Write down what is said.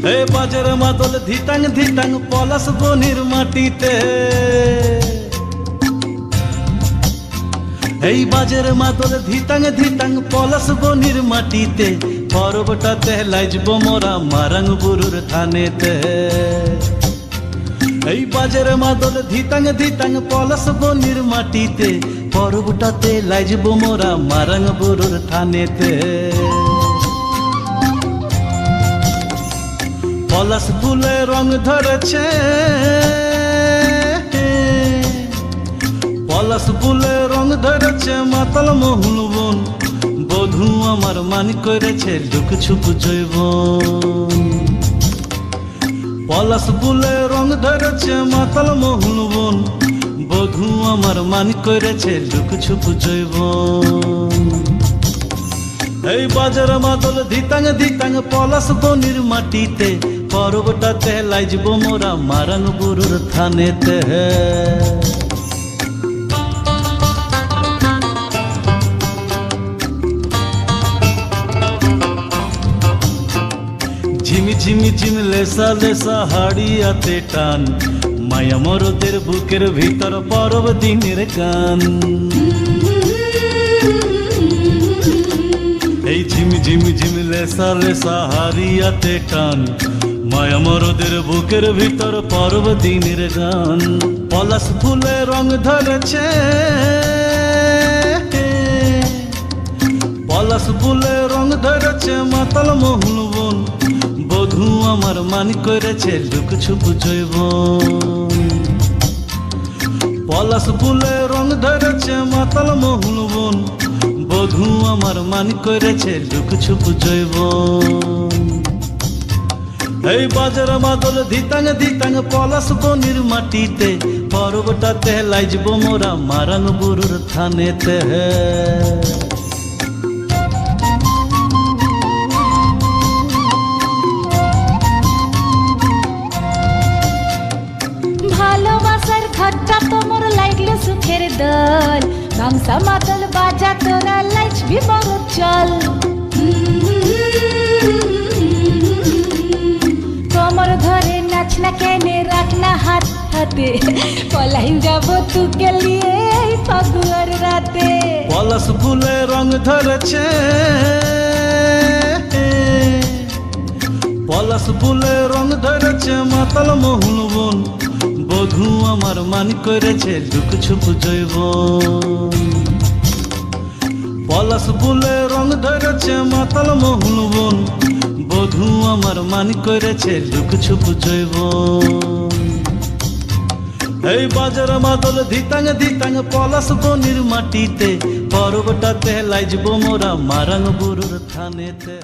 হে বাজের মাদল ধিতাং ধিতাং পলাশ বনির মাটিতে, এই বাজের মাদল ধিতাং ধিতাং পলাশ বনির মাটিতে, পরবটাতে লাইজব মোরা মারাং বুরুর থানেতে। এই বাজের মাদল ধিতাং ধিতাং পলাশ বনির মাটিতে, পরবটাতে লাইজব মোরা মারাং বুরুর থানেতে। পলাশ ফুলে রং ধরেছে, পলাশ ফুলে রং ধরেছে মাতাল মোহন বন, বধূ আমার মান করেছে লুক ছুপ জৈবন। পলাশ ফুলে রং ধরেছে মাতাল মোহন বন, বধূ আমার মান করেছে লুক ছুপ জৈবন। এই বাজার মাদল ধিতাং ধিতাং পলাশ বনির মাটিতে, পরবটাতে লাইজব মোরা মারাং বুরুর থানেতে। ঝিমি ঝিমি ঝিম লেসা লেসা হাড়িয়াতে টান, মায়া মরদের বুকের ভিতর পরব দিনের গান। এই ঝিমি ঝিমি ঝিম লেসা লেসা হাড়িয়াতে টান, মায়া মরদের বুকের ভিতর পরব দিনের গান। পলাশ ফুলে রং ধরেছে, পলাশ ফুলে রং ধরেছে মাতাল মোহন বন, বধূ আমার মান করেছে লুক ছুপ জৈবন। পলাশ ফুলে রং ধরেছে মাতাল মোহন বন, বধূ আমার মান করেছে লুক ছুপ জৈবন। এই বাজার মাদল ধিতাং ধিতাং পলাশ বনির মাটিতে, পরবটাতে লাইজব মোরা মারাং বুরুর থানেতে। ভালোবাসার ঘরটা তোমার লাগলে সুখের দল, গামছা মাদল বাজা তোরা লাইজবি বড় চল। কোমর ধরে নাচ না কেনে রাখ না হাত হাতে, পলাইন যাব তুকে লিয়ে এই ফাগুয়ার রাতে। পলাশ ফুলে রং ধরেছে, পলাশ ফুলে রং ধরেছে মাতাল মোহন বন, বধূ আমার মান করেছে লুক ছুপ জৈবন। পলাশ ফুলে রং ধরেছে মাতাল মোহন বন, বধূ আমার মান করেছে লুক ছুপ জৈবন। এই বাজার মাদল ধিতাং ধিতাং পলাশ বনির মাটিতে, পরবটাতে লাইজব মোরা মারাং বুরুর থানেতে।